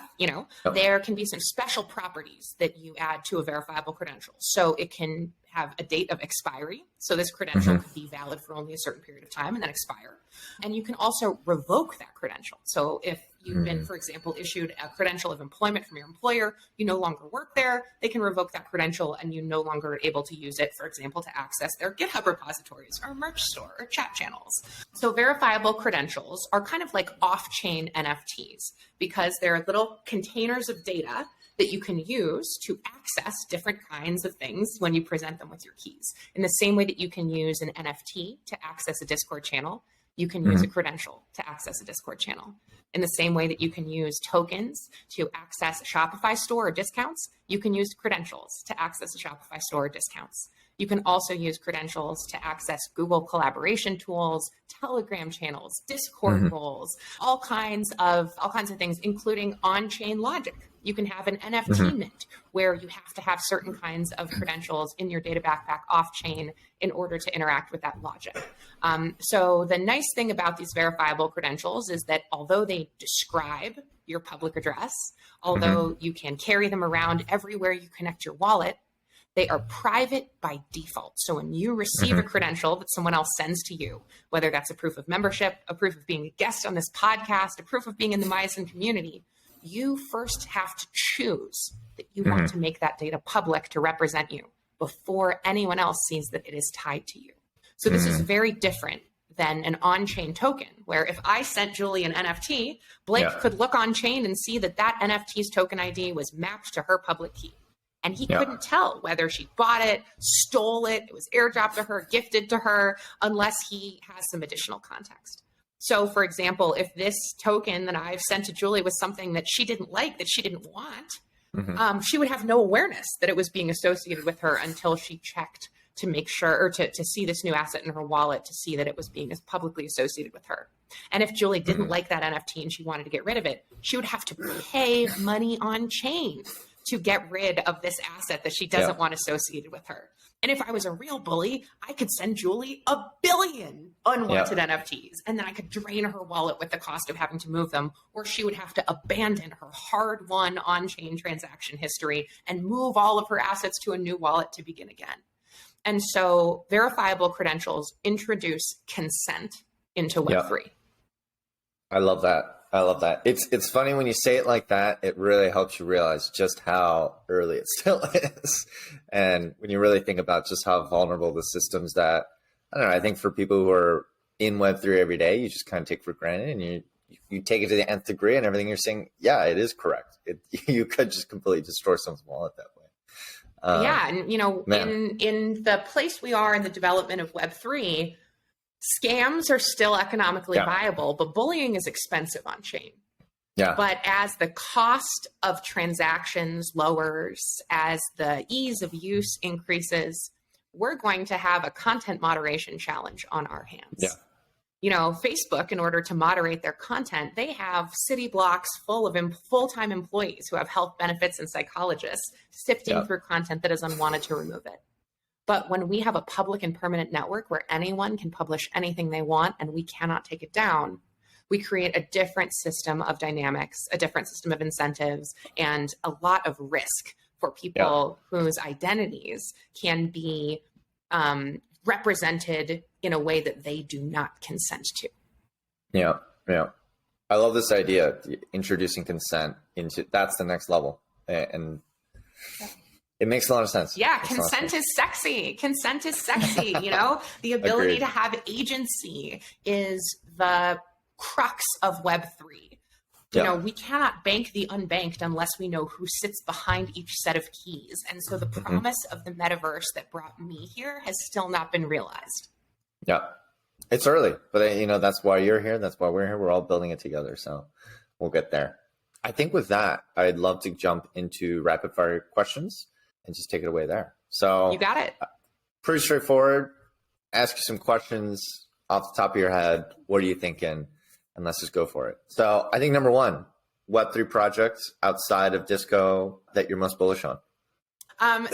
there can be some special properties that you add to a verifiable credential. So it can have a date of expiry. So this credential could be valid for only a certain period of time and then expire. And you can also revoke that credential. So if you've been, for example, issued a credential of employment from your employer, you no longer work there, they can revoke that credential and you no longer are able to use it, for example, to access their GitHub repositories or merch store or chat channels. So verifiable credentials are kind of like off-chain NFTs because they're little containers of data that you can use to access different kinds of things when you present them with your keys. In the same way that you can use an NFT to access a Discord channel, you can use a credential to access a Discord channel. In the same way that you can use tokens to access a Shopify store or discounts, you can use credentials to access a Shopify store or discounts. You can also use credentials to access Google collaboration tools, Telegram channels, Discord roles, all kinds of things, including on-chain logic. You can have an NFT mint where you have to have certain kinds of credentials in your data backpack off-chain in order to interact with that logic. So the nice thing about these verifiable credentials is that although they describe your public address, although you can carry them around everywhere you connect your wallet, they are private by default. So when you receive a credential that someone else sends to you, whether that's a proof of membership, a proof of being a guest on this podcast, a proof of being in the Myosin community, you first have to choose that you want to make that data public to represent you before anyone else sees that it is tied to you. So this is very different than an on-chain token, where if I sent Julie an NFT, Blake could look on-chain and see that that NFT's token ID was mapped to her public key. And he couldn't tell whether she bought it, stole it, it was airdropped to her, gifted to her, unless he has some additional context. So for example, if this token that I've sent to Julie was something that she didn't like, that she didn't want, she would have no awareness that it was being associated with her until she checked to make sure, or to see this new asset in her wallet to see that it was being publicly associated with her. And if Julie didn't like that NFT and she wanted to get rid of it, she would have to pay money on chain to get rid of this asset that she doesn't want associated with her. And if I was a real bully, I could send Julie 1 billion unwanted NFTs, and then I could drain her wallet with the cost of having to move them, or she would have to abandon her hard-won on-chain transaction history and move all of her assets to a new wallet to begin again. And so verifiable credentials introduce consent into Web3. I love that. I love that. It's funny when you say it like that, it really helps you realize just how early it still is. And when you really think about just how vulnerable the systems that, I don't know, I think for people who are in Web3 every day, you just kind of take for granted, and you take it to the nth degree, and everything you're saying, yeah, it is correct. You could just completely destroy someone's wallet that way. And in the place we are in the development of Web3, scams are still economically viable, but bullying is expensive on chain. But as the cost of transactions lowers, as the ease of use increases, we're going to have a content moderation challenge on our hands. Facebook, in order to moderate their content, they have city blocks full of full-time employees who have health benefits and psychologists sifting through content that is unwanted to remove it. But when we have a public and permanent network where anyone can publish anything they want and we cannot take it down, we create a different system of dynamics, a different system of incentives, and a lot of risk for people whose identities can be represented in a way that they do not consent to. I love this idea, introducing consent into, that's the next level. And it makes a lot of sense. Consent is sexy. Consent is sexy. The ability to have agency is the crux of Web3. We cannot bank the unbanked unless we know who sits behind each set of keys. And so the promise of the metaverse that brought me here has still not been realized. It's early, but that's why you're here. That's why we're here. We're all building it together. So we'll get there. I think with that, I'd love to jump into rapid fire questions and just take it away there. So you got it. Pretty straightforward. Ask you some questions off the top of your head. What are you thinking? And let's just go for it. So I think number one, Web3 projects outside of Disco that you're most bullish on.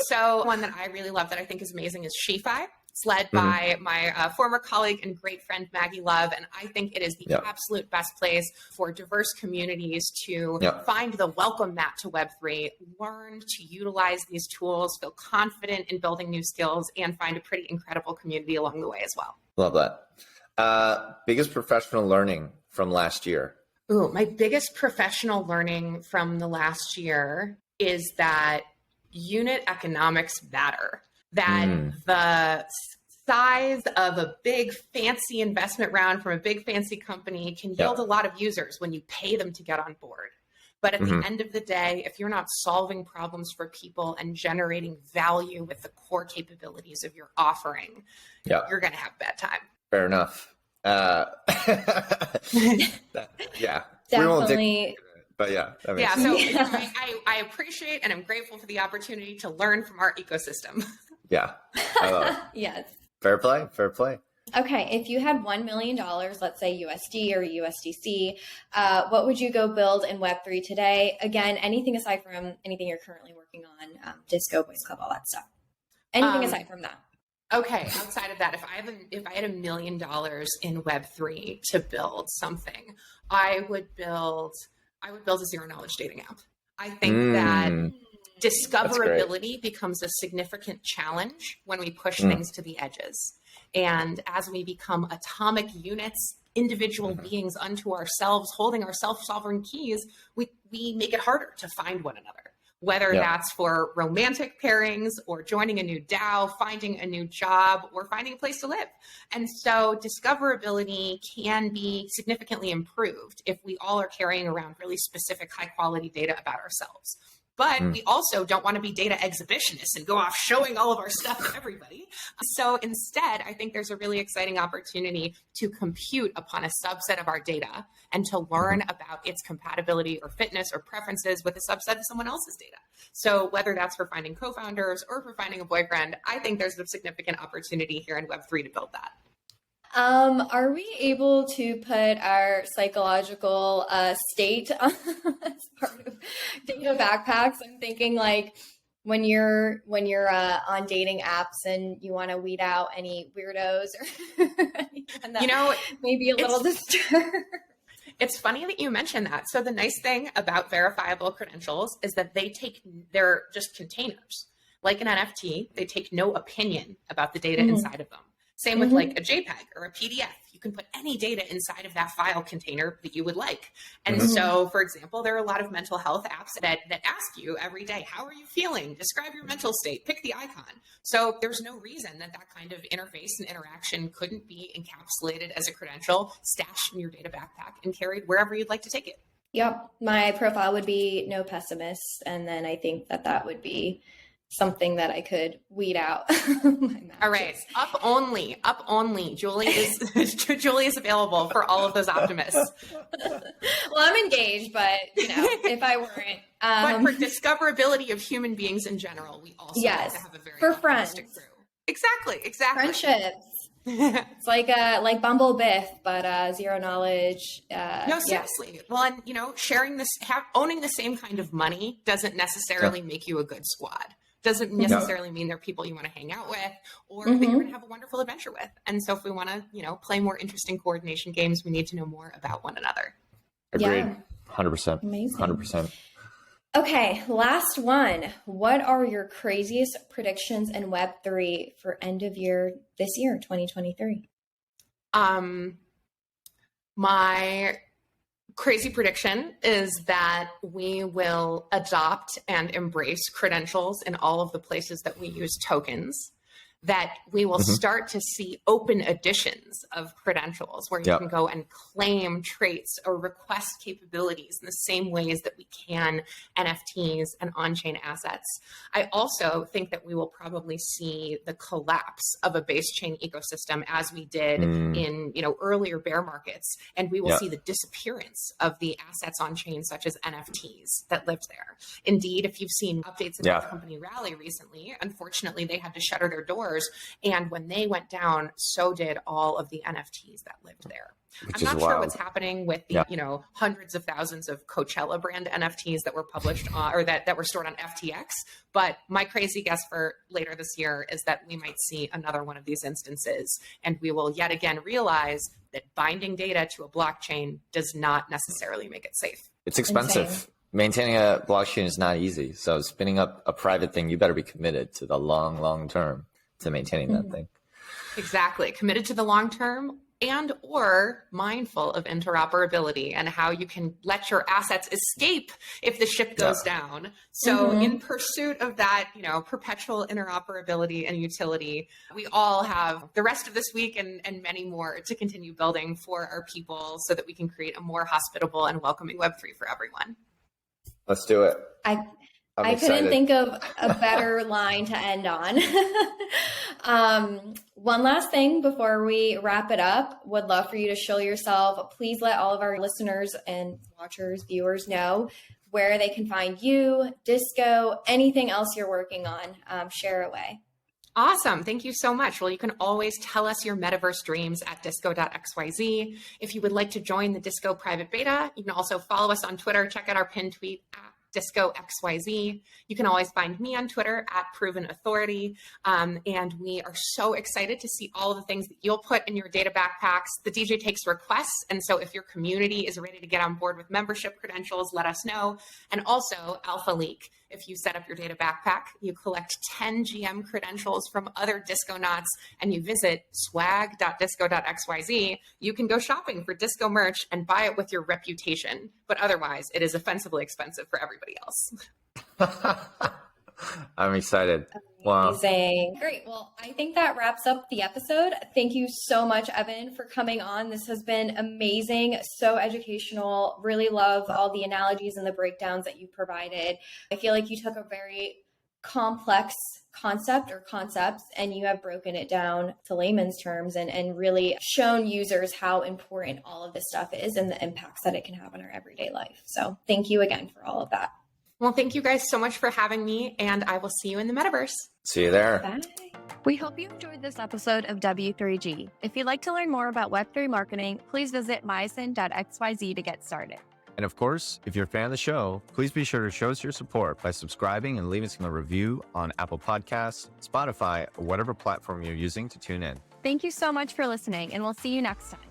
So one that I really love that I think is amazing is SheFi. It's led by my former colleague and great friend, Maggie Love. And I think it is the absolute best place for diverse communities to find the welcome mat to Web3, learn to utilize these tools, feel confident in building new skills, and find a pretty incredible community along the way as well. Love that. Biggest professional learning from last year? Ooh, my biggest professional learning from the last year is that unit economics matter. That the size of a big fancy investment round from a big fancy company can yield a lot of users when you pay them to get on board. But at the end of the day, if you're not solving problems for people and generating value with the core capabilities of your offering, you're going to have a bad time. Fair enough. Yeah. We won't Definitely. but yeah, that makes Yeah, sense. so Yeah. I appreciate and I'm grateful for the opportunity to learn from our ecosystem. Yeah, I love it. Yes. Fair play, fair play. Okay, if you had $1 million, let's say USD or USDC, what would you go build in Web3 today? Again, anything aside from anything you're currently working on, Disco, Boys Club, all that stuff. Anything aside from that. Okay, outside of that, if I had $1 million in Web3 to build something, I would build a zero knowledge dating app. I think that discoverability becomes a significant challenge when we push things to the edges. And as we become atomic units, individual beings unto ourselves, holding our self-sovereign keys, we make it harder to find one another. Whether that's for romantic pairings or joining a new DAO, finding a new job, or finding a place to live. And so discoverability can be significantly improved if we all are carrying around really specific high quality data about ourselves. But we also don't want to be data exhibitionists and go off showing all of our stuff to everybody. So instead, I think there's a really exciting opportunity to compute upon a subset of our data and to learn about its compatibility or fitness or preferences with a subset of someone else's data. So whether that's for finding co-founders or for finding a boyfriend, I think there's a significant opportunity here in Web3 to build that. Are we able to put our psychological state as part of data backpacks? I'm thinking like when you're on dating apps and you want to weed out any weirdos or and that maybe a little disturbed. It's funny that you mentioned that. So the nice thing about verifiable credentials is that they're just containers. Like an NFT, they take no opinion about the data inside of them. Same with like a JPEG or a PDF. You can put any data inside of that file container that you would like. And so, for example, there are a lot of mental health apps that ask you every day, how are you feeling? Describe your mental state, pick the icon. So there's no reason that kind of interface and interaction couldn't be encapsulated as a credential, stashed in your data backpack and carried wherever you'd like to take it. Yep. My profile would be no pessimist. And then I think that would be something that I could weed out. All right. Up only. Julie is available for all of those optimists. Well, I'm engaged, but if I weren't. But for discoverability of human beings in general, we also have to have a very optimistic crew. Exactly. Friendships. It's like Bumble Biff, but zero knowledge. No, seriously. Well, and sharing this, owning the same kind of money doesn't necessarily make you a good squad. Doesn't necessarily mean they're people you want to hang out with or that you're going to have a wonderful adventure with. And so if we want to, play more interesting coordination games, we need to know more about one another. Agreed. Yeah. 100%. Amazing. 100%. Okay, last one. What are your craziest predictions in Web3 for end of year this year, 2023? My crazy prediction is that we will adopt and embrace credentials in all of the places that we use tokens, that we will start to see open editions of credentials where you can go and claim traits or request capabilities in the same ways that we can NFTs and on-chain assets. I also think that we will probably see the collapse of a base chain ecosystem as we did in earlier bear markets, and we will see the disappearance of the assets on chain such as NFTs that lived there. Indeed, if you've seen updates about the company Rally recently, unfortunately they had to shutter their doors. And when they went down, so did all of the NFTs that lived there. I'm not sure what's happening with the hundreds of thousands of Coachella brand NFTs that were published or that were stored on FTX. But my crazy guess for later this year is that we might see another one of these instances, and we will yet again realize that binding data to a blockchain does not necessarily make it safe. It's expensive. Insane. Maintaining a blockchain is not easy. So spinning up a private thing, you better be committed to the long term to maintaining that thing. Exactly. Committed to the long term and or mindful of interoperability and how you can let your assets escape if the ship goes down. So in pursuit of that, perpetual interoperability and utility, we all have the rest of this week and many more to continue building for our people so that we can create a more hospitable and welcoming Web3 for everyone. Let's do it. I couldn't think of a better line to end on. One last thing before we wrap it up, would love for you to show yourself. Please let all of our listeners and watchers, viewers know where they can find you, Disco, anything else you're working on. Share away. Awesome. Thank you so much. Well, you can always tell us your metaverse dreams at Disco.xyz. If you would like to join the Disco private beta, you can also follow us on Twitter. Check out our pinned tweet at Disco.xyz. You can always find me on Twitter at Proven Authority. And we are so excited to see all of the things that you'll put in your data backpacks. The DJ takes requests. And so if your community is ready to get on board with membership credentials, let us know. And also Alpha Leak. If you set up your data backpack, you collect 10 GM credentials from other Disconauts, and you visit swag.disco.xyz, you can go shopping for Disco merch and buy it with your reputation. But otherwise, it is offensively expensive for everybody else. I'm excited. Wow. Amazing. Great. Well, I think that wraps up the episode. Thank you so much, Evin, for coming on. This has been amazing, so educational. Really love all the analogies and the breakdowns that you provided. I feel like you took a very complex concept or concepts and you have broken it down to layman's terms and really shown users how important all of this stuff is and the impacts that it can have on our everyday life. So thank you again for all of that. Well, thank you guys so much for having me, and I will see you in the metaverse. See you there. Bye. We hope you enjoyed this episode of W3G. If you'd like to learn more about Web3 marketing, please visit myosin.xyz to get started. And of course, if you're a fan of the show, please be sure to show us your support by subscribing and leaving us a review on Apple Podcasts, Spotify, or whatever platform you're using to tune in. Thank you so much for listening, and we'll see you next time.